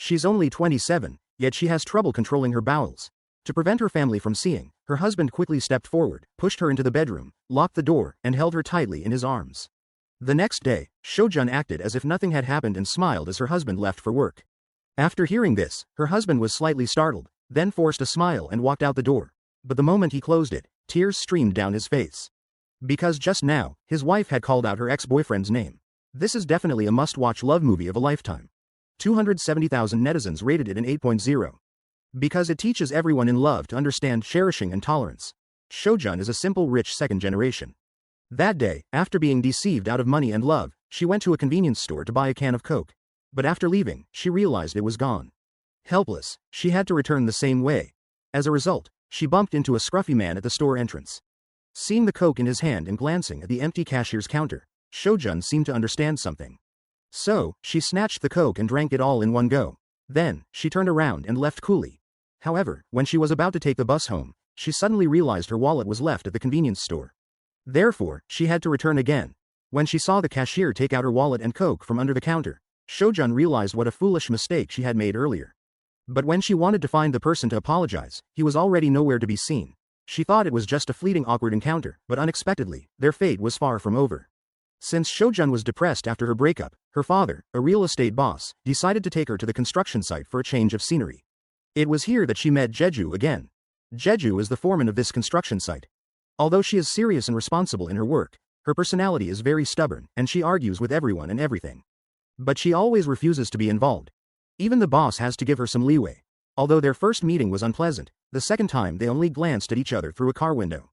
She's only 27, yet she has trouble controlling her bowels. To prevent her family from seeing, her husband quickly stepped forward, pushed her into the bedroom, locked the door, and held her tightly in his arms. The next day, Su-jin acted as if nothing had happened and smiled as her husband left for work. After hearing this, her husband was slightly startled, then forced a smile and walked out the door. But the moment he closed it, tears streamed down his face. Because just now, his wife had called out her ex-boyfriend's name. This is definitely a must-watch love movie of a lifetime. 270,000 netizens rated it an 8.0. Because it teaches everyone in love to understand cherishing and tolerance. Su-jin is a simple rich second generation. That day, after being deceived out of money and love, she went to a convenience store to buy a can of Coke. But after leaving, she realized it was gone. Helpless, she had to return the same way. As a result, she bumped into a scruffy man at the store entrance. Seeing the Coke in his hand and glancing at the empty cashier's counter, Su-jin seemed to understand something. So, she snatched the Coke and drank it all in one go. Then, she turned around and left coolly. However, when she was about to take the bus home, she suddenly realized her wallet was left at the convenience store. Therefore, she had to return again. When she saw the cashier take out her wallet and Coke from under the counter, Su-jin realized what a foolish mistake she had made earlier. But when she wanted to find the person to apologize, he was already nowhere to be seen. She thought it was just a fleeting awkward encounter, but unexpectedly, their fate was far from over. Since Su-jin was depressed after her breakup, her father, a real estate boss, decided to take her to the construction site for a change of scenery. It was here that she met Jeju again. Jeju is the foreman of this construction site. Although she is serious and responsible in her work, her personality is very stubborn, and she argues with everyone and everything. But she always refuses to be involved. Even the boss has to give her some leeway. Although their first meeting was unpleasant, the second time they only glanced at each other through a car window.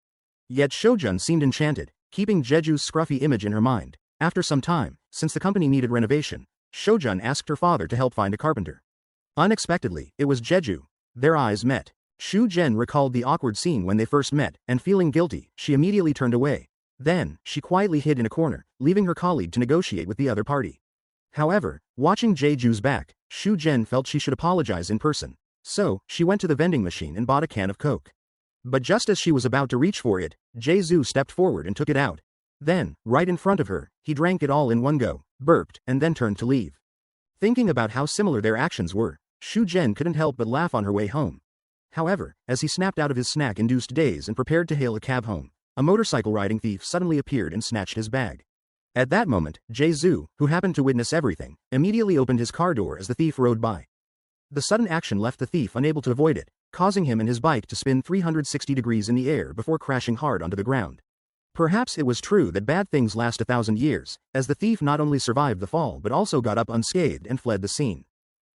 Yet Su-jin seemed enchanted, keeping Jeju's scruffy image in her mind. After some time, since the company needed renovation, Su-jin asked her father to help find a carpenter. Unexpectedly, it was Jeju. Their eyes met. Su-jin recalled the awkward scene when they first met, and feeling guilty, she immediately turned away. Then, she quietly hid in a corner, leaving her colleague to negotiate with the other party. However, watching Jeju's back, Su-jin felt she should apologize in person. So, she went to the vending machine and bought a can of Coke. But just as she was about to reach for it, Jeju stepped forward and took it out. Then, right in front of her, he drank it all in one go, burped, and then turned to leave. Thinking about how similar their actions were, Su-jin couldn't help but laugh on her way home. However, as he snapped out of his snack-induced daze and prepared to hail a cab home, a motorcycle-riding thief suddenly appeared and snatched his bag. At that moment, Jeju, who happened to witness everything, immediately opened his car door as the thief rode by. The sudden action left the thief unable to avoid it, causing him and his bike to spin 360 degrees in the air before crashing hard onto the ground. Perhaps it was true that bad things last 1,000 years, as the thief not only survived the fall but also got up unscathed and fled the scene.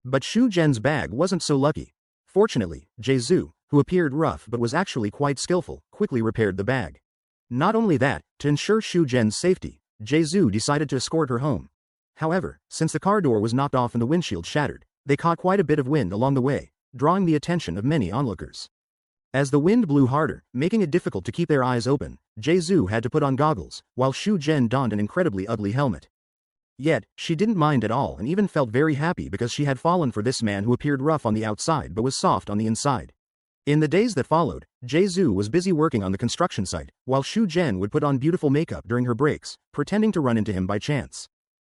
But Su-jin's bag wasn't so lucky. Fortunately, Jeju, who appeared rough but was actually quite skillful, quickly repaired the bag. Not only that, to ensure Su-jin's safety, Jeju decided to escort her home. However, since the car door was knocked off and the windshield shattered, they caught quite a bit of wind along the way, drawing the attention of many onlookers. As the wind blew harder, making it difficult to keep their eyes open, Jeju had to put on goggles, while Su-jin donned an incredibly ugly helmet. Yet, she didn't mind at all and even felt very happy because she had fallen for this man who appeared rough on the outside but was soft on the inside. In the days that followed, Jeju was busy working on the construction site, while Su-jin would put on beautiful makeup during her breaks, pretending to run into him by chance.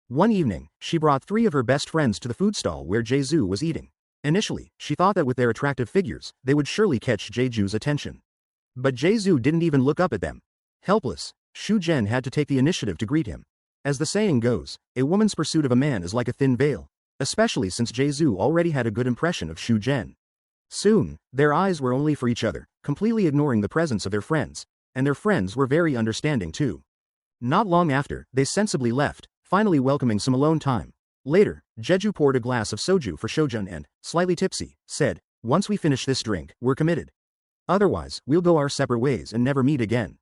One evening, she brought 3 of her best friends to the food stall where Jeju was eating. Initially, she thought that with their attractive figures, they would surely catch Jeju's attention. But Jeju didn't even look up at them. Helpless, Su-jin had to take the initiative to greet him. As the saying goes, a woman's pursuit of a man is like a thin veil, especially since Jeju already had a good impression of Su-jin. Soon, their eyes were only for each other, completely ignoring the presence of their friends, and their friends were very understanding too. Not long after, they sensibly left, finally welcoming some alone time. Later, Jeju poured a glass of soju for Su-jin and, slightly tipsy, said, "Once we finish this drink, we're committed. Otherwise, we'll go our separate ways and never meet again."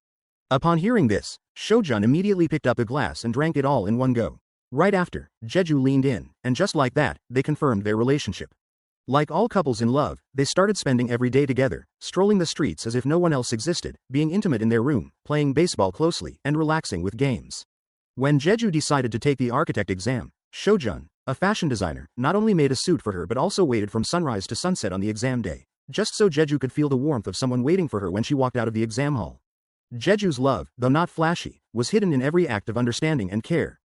Upon hearing this, Su-jin immediately picked up a glass and drank it all in one go. Right after, Jeju leaned in, and just like that, they confirmed their relationship. Like all couples in love, they started spending every day together, strolling the streets as if no one else existed, being intimate in their room, playing baseball closely, and relaxing with games. When Jeju decided to take the architect exam, Su-jin, a fashion designer, not only made a suit for her but also waited from sunrise to sunset on the exam day, just so Jeju could feel the warmth of someone waiting for her when she walked out of the exam hall. Jeju's love, though not flashy, was hidden in every act of understanding and care.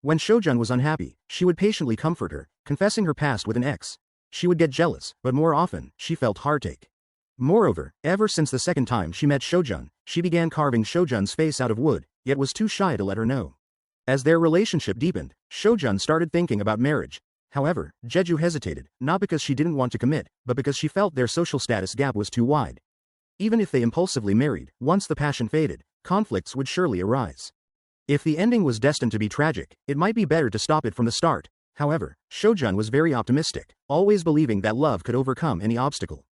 When Su-jin was unhappy, she would patiently comfort her, confessing her past with an ex. she would get jealous, but more often, she felt heartache. Moreover, ever since the second time she met Su-jin, she began carving Su-jin's face out of wood, yet was too shy to let her know. As their relationship deepened, Su-jin started thinking about marriage. However, Jeju hesitated, not because she didn't want to commit, but because she felt their social status gap was too wide. Even if they impulsively married, once the passion faded, conflicts would surely arise. If the ending was destined to be tragic, it might be better to stop it from the start. However, Su-jin was very optimistic, always believing that love could overcome any obstacle.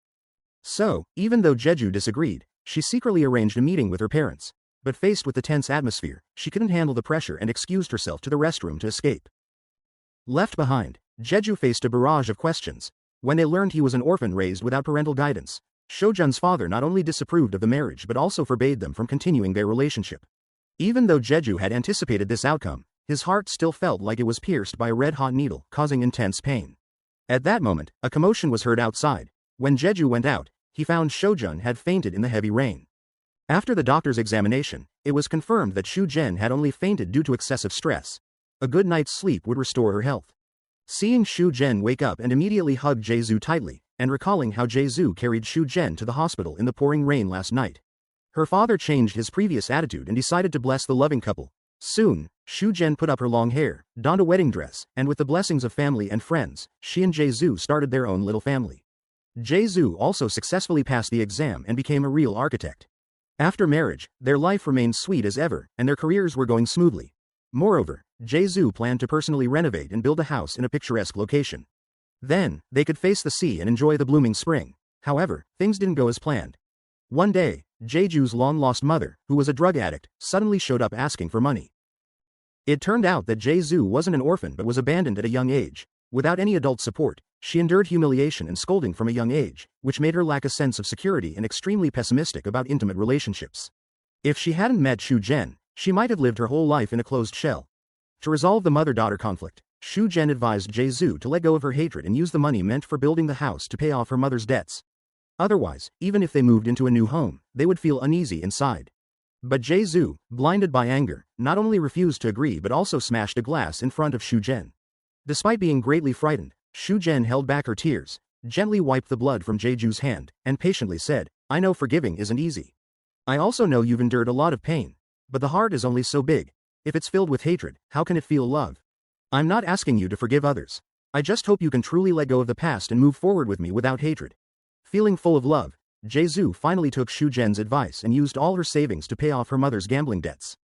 So, even though Jeju disagreed, she secretly arranged a meeting with her parents. But faced with the tense atmosphere, she couldn't handle the pressure and excused herself to the restroom to escape. Left behind, Jeju faced a barrage of questions. When they learned he was an orphan raised without parental guidance, Su-jin's father not only disapproved of the marriage but also forbade them from continuing their relationship. Even though Jeju had anticipated this outcome, his heart still felt like it was pierced by a red-hot needle, causing intense pain. At that moment, a commotion was heard outside. When Jeju went out, he found Su-jin had fainted in the heavy rain. After the doctor's examination, it was confirmed that Su-jin had only fainted due to excessive stress. A good night's sleep would restore her health. Seeing Su-jin wake up and immediately hug Jae-soo tightly, and recalling how Jae-soo carried Su-jin to the hospital in the pouring rain last night, her father changed his previous attitude and decided to bless the loving couple. Soon, Su-jin put up her long hair, donned a wedding dress, and with the blessings of family and friends, she and Jae-soo started their own little family. Jae-soo also successfully passed the exam and became a real architect. After marriage, their life remained sweet as ever, and their careers were going smoothly. Moreover, Jae-soo planned to personally renovate and build a house in a picturesque location. Then, they could face the sea and enjoy the blooming spring. However, things didn't go as planned. One day, Jeju's long-lost mother, who was a drug addict, suddenly showed up asking for money. It turned out that Jae-soo wasn't an orphan but was abandoned at a young age. Without any adult support, she endured humiliation and scolding from a young age, which made her lack a sense of security and extremely pessimistic about intimate relationships. If she hadn't met Su-jin, she might have lived her whole life in a closed shell. To resolve the mother-daughter conflict, Su-jin advised Jae-soo to let go of her hatred and use the money meant for building the house to pay off her mother's debts. Otherwise, even if they moved into a new home, they would feel uneasy inside. But Jae-soo, blinded by anger, not only refused to agree but also smashed a glass in front of Su-jin. Despite being greatly frightened, Su-jin held back her tears, gently wiped the blood from Jeju's hand, and patiently said, "I know forgiving isn't easy. I also know you've endured a lot of pain. But the heart is only so big. If it's filled with hatred, how can it feel love? I'm not asking you to forgive others. I just hope you can truly let go of the past and move forward with me without hatred." Feeling full of love, Jae-soo finally took Su-jin's advice and used all her savings to pay off her mother's gambling debts.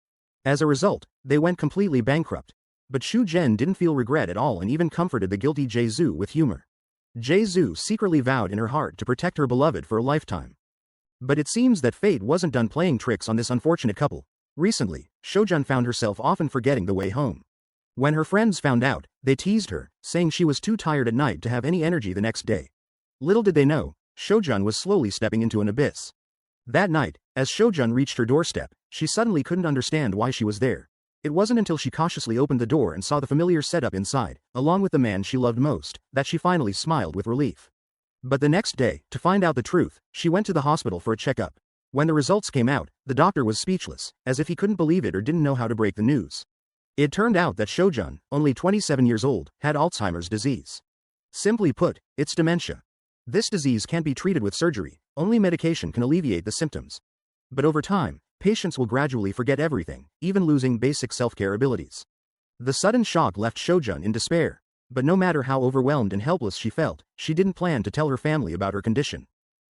As a result, they went completely bankrupt. But Su-jin didn't feel regret at all and even comforted the guilty Jae-soo with humor. Jae-soo secretly vowed in her heart to protect her beloved for a lifetime. But it seems that fate wasn't done playing tricks on this unfortunate couple. Recently, Su-jin found herself often forgetting the way home. When her friends found out, they teased her, saying she was too tired at night to have any energy the next day. Little did they know, Su-jin was slowly stepping into an abyss. That night, as Su-jin reached her doorstep, she suddenly couldn't understand why she was there. It wasn't until she cautiously opened the door and saw the familiar setup inside, along with the man she loved most, that she finally smiled with relief. But the next day, to find out the truth, she went to the hospital for a checkup. When the results came out, the doctor was speechless, as if he couldn't believe it or didn't know how to break the news. It turned out that Su-jin, only 27 years old, had Alzheimer's disease. Simply put, it's dementia. This disease can't be treated with surgery, only medication can alleviate the symptoms. But over time, patients will gradually forget everything, even losing basic self-care abilities. The sudden shock left Su-jin in despair, but no matter how overwhelmed and helpless she felt, she didn't plan to tell her family about her condition.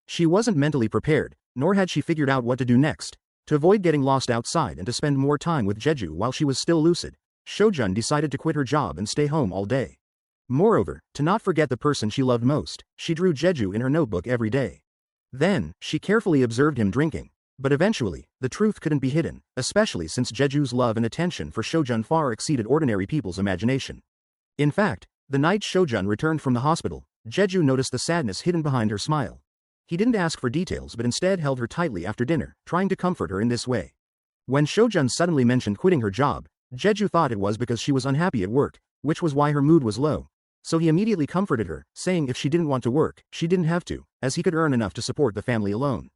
She wasn't mentally prepared, nor had she figured out what to do next. To avoid getting lost outside and to spend more time with Jeju while she was still lucid, Su-jin decided to quit her job and stay home all day. Moreover, to not forget the person she loved most, she drew Jeju in her notebook every day. Then, she carefully observed him drinking. But eventually, the truth couldn't be hidden, especially since Jeju's love and attention for Su-jin far exceeded ordinary people's imagination. In fact, the night Su-jin returned from the hospital, Jeju noticed the sadness hidden behind her smile. He didn't ask for details but instead held her tightly after dinner, trying to comfort her in this way. When Su-jin suddenly mentioned quitting her job, Jeju thought it was because she was unhappy at work, which was why her mood was low. So he immediately comforted her, saying if she didn't want to work, she didn't have to, as he could earn enough to support the family alone.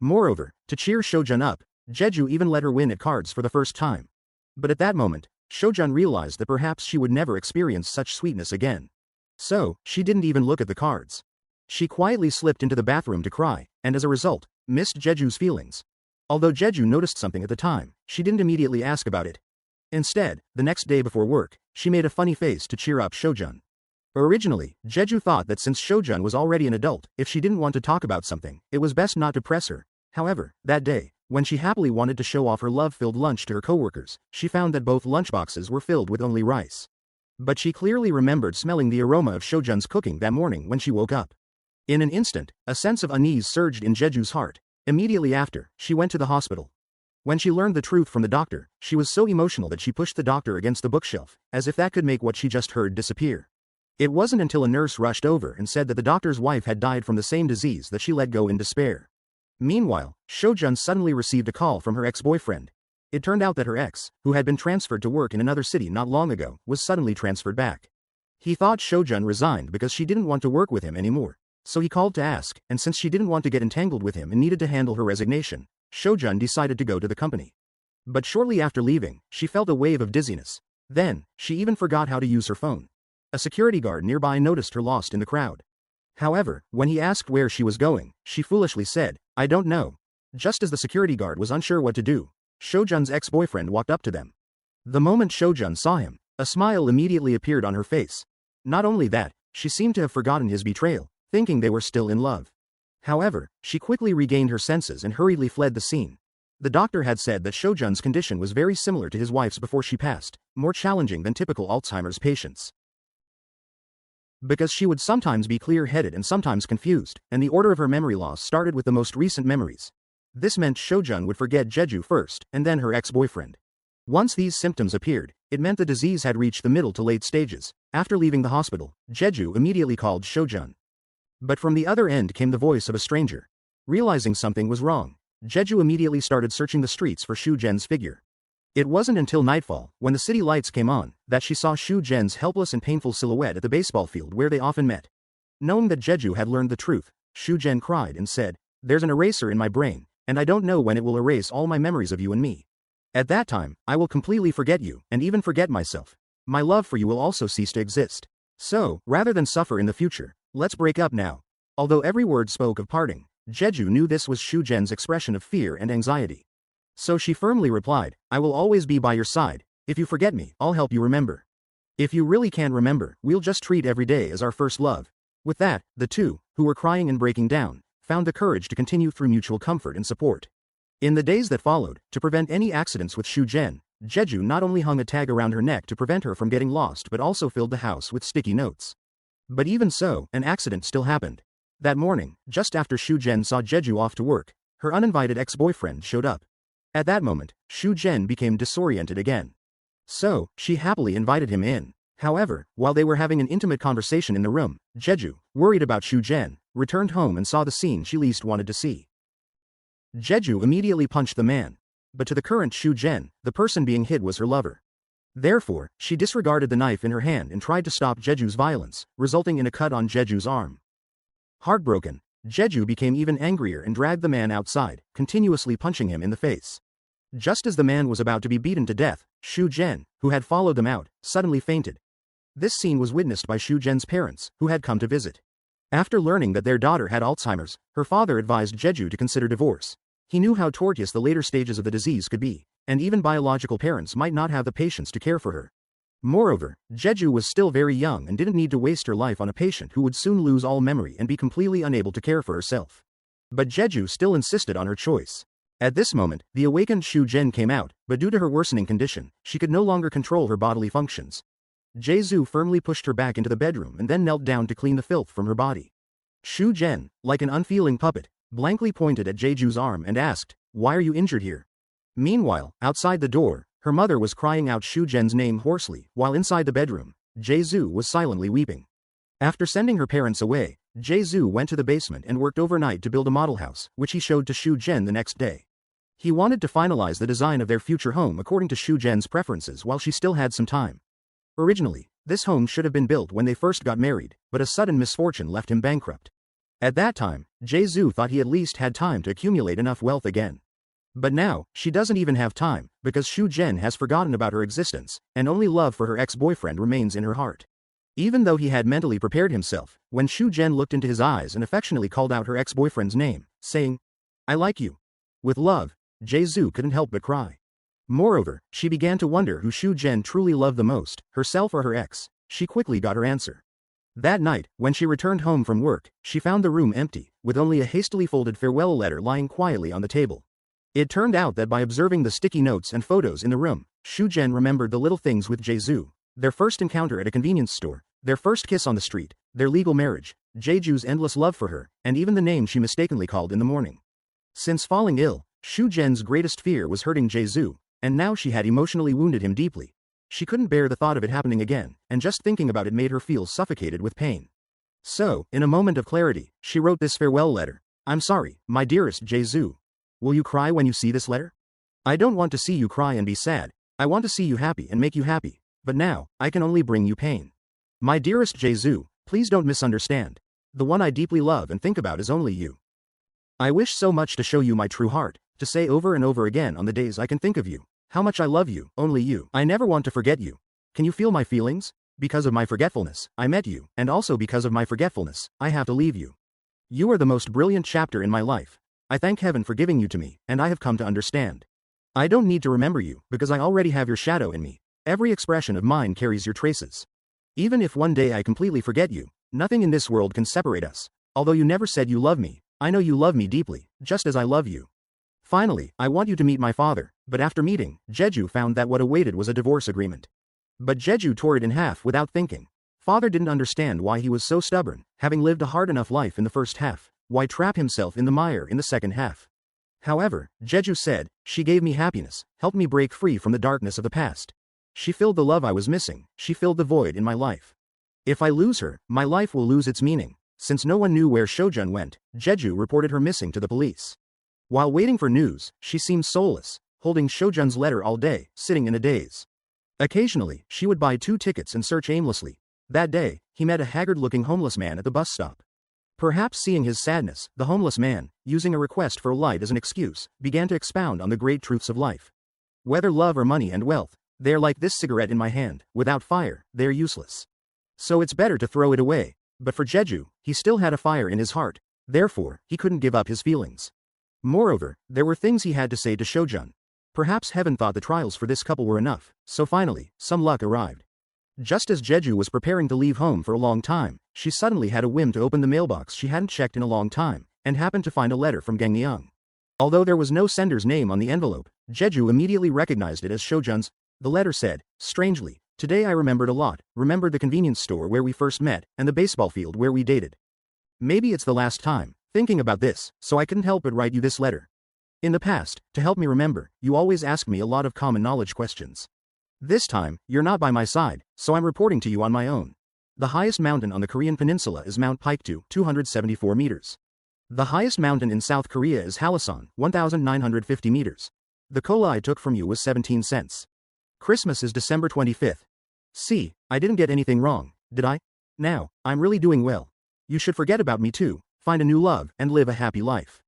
Moreover, to cheer Su-jin up, Jeju even let her win at cards for the first time. But at that moment, Su-jin realized that perhaps she would never experience such sweetness again. So, she didn't even look at the cards. She quietly slipped into the bathroom to cry, and as a result, missed Jeju's feelings. Although Jeju noticed something at the time, she didn't immediately ask about it. Instead, the next day before work, she made a funny face to cheer up Seo-jun. Originally, Jeju thought that since Seo-jun was already an adult, if she didn't want to talk about something, it was best not to press her. However, that day, when she happily wanted to show off her love-filled lunch to her coworkers, she found that both lunchboxes were filled with only rice. But she clearly remembered smelling the aroma of Seo-jun's cooking that morning when she woke up. In an instant, a sense of unease surged in Jeju's heart. Immediately after, she went to the hospital. When she learned the truth from the doctor, she was so emotional that she pushed the doctor against the bookshelf, as if that could make what she just heard disappear. It wasn't until a nurse rushed over and said that the doctor's wife had died from the same disease that she let go in despair. Meanwhile, Seo-jun suddenly received a call from her ex-boyfriend. It turned out that her ex, who had been transferred to work in another city not long ago, was suddenly transferred back. He thought Seo-jun resigned because she didn't want to work with him anymore. So he called to ask, and since she didn't want to get entangled with him and needed to handle her resignation, Seo-jun decided to go to the company. But shortly after leaving, she felt a wave of dizziness. Then, she even forgot how to use her phone. A security guard nearby noticed her lost in the crowd. However, when he asked where she was going, she foolishly said, "I don't know." Just as the security guard was unsure what to do, Seo-jun's ex-boyfriend walked up to them. The moment Seo-jun saw him, a smile immediately appeared on her face. Not only that, she seemed to have forgotten his betrayal, thinking they were still in love. However, she quickly regained her senses and hurriedly fled the scene. The doctor had said that Seo-jun's condition was very similar to his wife's before she passed, more challenging than typical Alzheimer's patients. Because she would sometimes be clear-headed and sometimes confused, and the order of her memory loss started with the most recent memories. This meant Seo-jun would forget Jeju first, and then her ex-boyfriend. Once these symptoms appeared, it meant the disease had reached the middle to late stages. After leaving the hospital, Jeju immediately called Seo-jun. But from the other end came the voice of a stranger. Realizing something was wrong, Jeju immediately started searching the streets for Seo-jun's figure. It wasn't until nightfall, when the city lights came on, that she saw Seo-jun's helpless and painful silhouette at the baseball field where they often met. Knowing that Jeju had learned the truth, Seo-jun cried and said, "There's an eraser in my brain, and I don't know when it will erase all my memories of you and me. At that time, I will completely forget you, and even forget myself. My love for you will also cease to exist. So, rather than suffer in the future, let's break up now." Although every word spoke of parting, Jeju knew this was Seo-jun's expression of fear and anxiety. So she firmly replied, "I will always be by your side. If you forget me, I'll help you remember. If you really can't remember, we'll just treat every day as our first love." With that, the two, who were crying and breaking down, found the courage to continue through mutual comfort and support. In the days that followed, to prevent any accidents with Seo-jun, Jeju not only hung a tag around her neck to prevent her from getting lost but also filled the house with sticky notes. But even so, an accident still happened. That morning, just after Seo-jun saw Jeju off to work, her uninvited ex-boyfriend showed up. At that moment, Seo-jun became disoriented again. So, she happily invited him in. However, while they were having an intimate conversation in the room, Jeju, worried about Seo-jun, returned home and saw the scene she least wanted to see. Jeju immediately punched the man. But to the current Seo-jun, the person being hit was her lover. Therefore, she disregarded the knife in her hand and tried to stop Jeju's violence, resulting in a cut on Jeju's arm. Heartbroken, Jeju became even angrier and dragged the man outside, continuously punching him in the face. Just as the man was about to be beaten to death, Seo-jun, who had followed them out, suddenly fainted. This scene was witnessed by Seo-jun's parents, who had come to visit. After learning that their daughter had Alzheimer's, her father advised Jeju to consider divorce. He knew how tortuous the later stages of the disease could be, and even biological parents might not have the patience to care for her. Moreover, Jeju was still very young and didn't need to waste her life on a patient who would soon lose all memory and be completely unable to care for herself. But Jeju still insisted on her choice. At this moment, the awakened Seo-jun came out, but due to her worsening condition, she could no longer control her bodily functions. Jeju firmly pushed her back into the bedroom and then knelt down to clean the filth from her body. Seo-jun, like an unfeeling puppet, blankly pointed at Jeju's arm and asked, "Why are you injured here?" Meanwhile, outside the door, her mother was crying out Seo-jun's name hoarsely, while inside the bedroom, Jeju was silently weeping. After sending her parents away, Jeju went to the basement and worked overnight to build a model house, which he showed to Seo-jun the next day. He wanted to finalize the design of their future home according to Seo-jun's preferences while she still had some time. Originally, this home should have been built when they first got married, but a sudden misfortune left him bankrupt. At that time, Jeju thought he at least had time to accumulate enough wealth again. But now, she doesn't even have time, because Seo-jun has forgotten about her existence, and only love for her ex-boyfriend remains in her heart. Even though he had mentally prepared himself, when Su-jin looked into his eyes and affectionately called out her ex-boyfriend's name, saying, "I like you." With love, Jae-soo couldn't help but cry. Moreover, she began to wonder who Su-jin truly loved the most, herself or her ex. She quickly got her answer. That night, when she returned home from work, she found the room empty, with only a hastily folded farewell letter lying quietly on the table. It turned out that by observing the sticky notes and photos in the room, Su-jin remembered the little things with Jae-soo: their first encounter at a convenience store, their first kiss on the street, their legal marriage, Jae-joo's endless love for her, and even the name she mistakenly called in the morning. Since falling ill, Su-jin's greatest fear was hurting Jae-soo, and now she had emotionally wounded him deeply. She couldn't bear the thought of it happening again, and just thinking about it made her feel suffocated with pain. So, in a moment of clarity, she wrote this farewell letter. "I'm sorry, my dearest Jae-soo. Will you cry when you see this letter? I don't want to see you cry and be sad. I want to see you happy and make you happy. But now, I can only bring you pain. My dearest Jae-soo, please don't misunderstand. The one I deeply love and think about is only you. I wish so much to show you my true heart, to say over and over again on the days I can think of you, how much I love you, only you. I never want to forget you. Can you feel my feelings? Because of my forgetfulness, I met you, and also because of my forgetfulness, I have to leave you. You are the most brilliant chapter in my life. I thank heaven for giving you to me, and I have come to understand. I don't need to remember you, because I already have your shadow in me. Every expression of mine carries your traces. Even if one day I completely forget you, nothing in this world can separate us. Although you never said you love me, I know you love me deeply, just as I love you. Finally, I want you to meet my father." But after meeting, Jeju found that what awaited was a divorce agreement. But Jeju tore it in half without thinking. Father didn't understand why he was so stubborn, having lived a hard enough life in the first half. Why trap himself in the mire in the second half? However, Jeju said, "She gave me happiness, helped me break free from the darkness of the past. She filled the love I was missing, she filled the void in my life. If I lose her, my life will lose its meaning." Since no one knew where Sojun went, Jeju reported her missing to the police. While waiting for news, she seemed soulless, holding Sojun's letter all day, sitting in a daze. Occasionally, she would buy 2 tickets and search aimlessly. That day, he met a haggard-looking homeless man at the bus stop. Perhaps seeing his sadness, the homeless man, using a request for a light as an excuse, began to expound on the great truths of life. Whether love or money and wealth, they are like this cigarette in my hand. Without fire, they are useless. So it's better to throw it away. But for Jeju, he still had a fire in his heart. Therefore, he couldn't give up his feelings. Moreover, there were things he had to say to Sojun. Perhaps heaven thought the trials for this couple were enough, so finally, some luck arrived. Just as Jeju was preparing to leave home for a long time, she suddenly had a whim to open the mailbox she hadn't checked in a long time, and happened to find a letter from Gangneung. Although there was no sender's name on the envelope, Jeju immediately recognized it as Sojun's. The letter said, "Strangely, today I remembered a lot, remembered the convenience store where we first met, and the baseball field where we dated. Maybe it's the last time, thinking about this, so I couldn't help but write you this letter. In the past, to help me remember, you always ask me a lot of common knowledge questions. This time, you're not by my side, so I'm reporting to you on my own. The highest mountain on the Korean peninsula is Mount Paektu, 274 meters. The highest mountain in South Korea is Halasan, 1,950 meters. The cola I took from you was 17 cents. Christmas is December 25th. See, I didn't get anything wrong, did I? Now, I'm really doing well. You should forget about me too, find a new love, and live a happy life.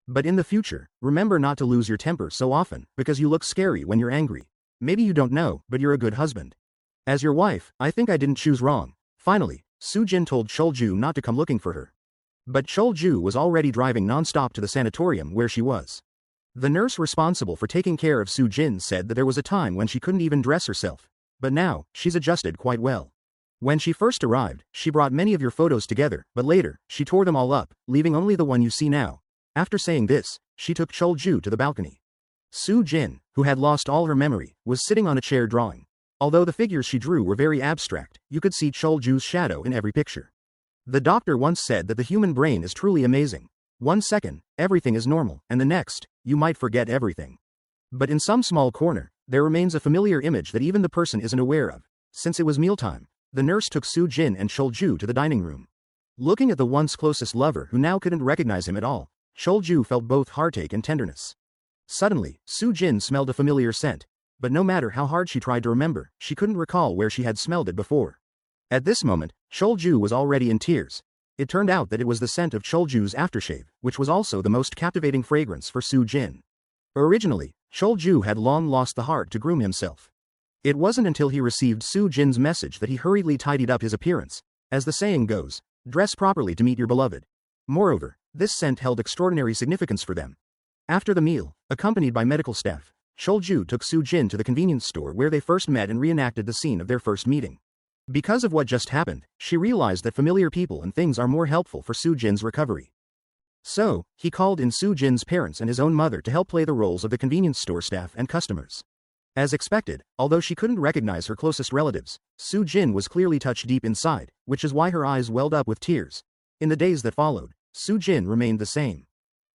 But in the future, remember not to lose your temper so often, because you look scary when you're angry. Maybe you don't know, but you're a good husband. As your wife, I think I didn't choose wrong." Finally, Su-jin told Chul-joo not to come looking for her. But Chul-joo was already driving non-stop to the sanatorium where she was. The nurse responsible for taking care of Su-jin said that there was a time when she couldn't even dress herself. But now, she's adjusted quite well. When she first arrived, she brought many of your photos together, but later, she tore them all up, leaving only the one you see now. After saying this, she took Chul-joo to the balcony. Su-jin, who had lost all her memory, was sitting on a chair drawing. Although the figures she drew were very abstract, you could see Chul-joo's shadow in every picture. The doctor once said that the human brain is truly amazing. 1 second, everything is normal, and the next, you might forget everything. But in some small corner, there remains a familiar image that even the person isn't aware of. Since it was mealtime, the nurse took Su-jin and Chul-joo to the dining room. Looking at the once closest lover who now couldn't recognize him at all, Chul-joo felt both heartache and tenderness. Suddenly, Su-jin smelled a familiar scent, but no matter how hard she tried to remember, she couldn't recall where she had smelled it before. At this moment, Chul-joo was already in tears. It turned out that it was the scent of Chul-joo's aftershave, which was also the most captivating fragrance for Su-jin. Originally, Chul-joo had long lost the heart to groom himself. It wasn't until he received Su-jin's message that he hurriedly tidied up his appearance. As the saying goes, dress properly to meet your beloved. Moreover, this scent held extraordinary significance for them. After the meal, accompanied by medical staff, Chul-soo took Su-jin to the convenience store where they first met and reenacted the scene of their first meeting. Because of what just happened, she realized that familiar people and things are more helpful for Su-jin's recovery. So, he called in Su-jin's parents and his own mother to help play the roles of the convenience store staff and customers. As expected, although she couldn't recognize her closest relatives, Su-jin was clearly touched deep inside, which is why her eyes welled up with tears. In the days that followed, Su-jin remained the same.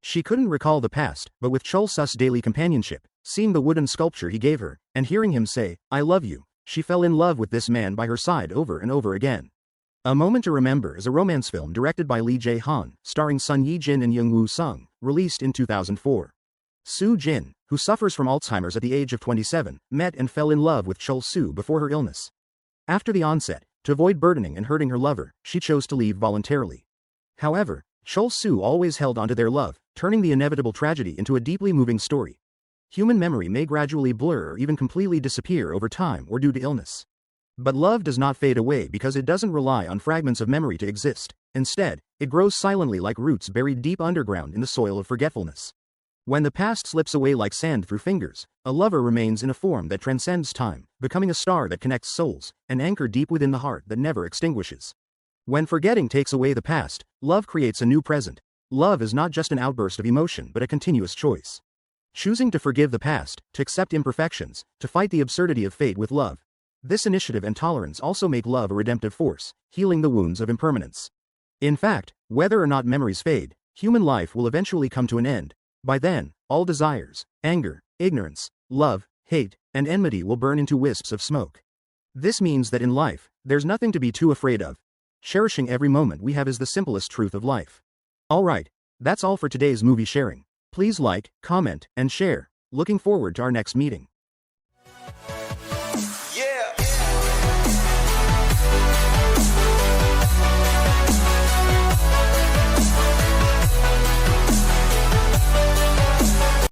She couldn't recall the past, but with Chul-soo's daily companionship, seeing the wooden sculpture he gave her, and hearing him say, "I love you," she fell in love with this man by her side over and over again. A Moment to Remember is a romance film directed by Lee Jae-han, starring Sun Ye-jin and Young Woo-sung, released in 2004. Su-jin, who suffers from Alzheimer's at the age of 27, met and fell in love with Chul-soo before her illness. After the onset, to avoid burdening and hurting her lover, she chose to leave voluntarily. However, Chul-soo always held onto their love, turning the inevitable tragedy into a deeply moving story. Human memory may gradually blur or even completely disappear over time or due to illness. But love does not fade away because it doesn't rely on fragments of memory to exist. Instead, it grows silently like roots buried deep underground in the soil of forgetfulness. When the past slips away like sand through fingers, a lover remains in a form that transcends time, becoming a star that connects souls, an anchor deep within the heart that never extinguishes. When forgetting takes away the past, love creates a new present. Love is not just an outburst of emotion but a continuous choice. Choosing to forgive the past, to accept imperfections, to fight the absurdity of fate with love. This initiative and tolerance also make love a redemptive force, healing the wounds of impermanence. In fact, whether or not memories fade, human life will eventually come to an end. By then, all desires, anger, ignorance, love, hate, and enmity will burn into wisps of smoke. This means that in life, there's nothing to be too afraid of. Cherishing every moment we have is the simplest truth of life. Alright, that's all for today's movie sharing. Please like, comment, and share. Looking forward to our next meeting.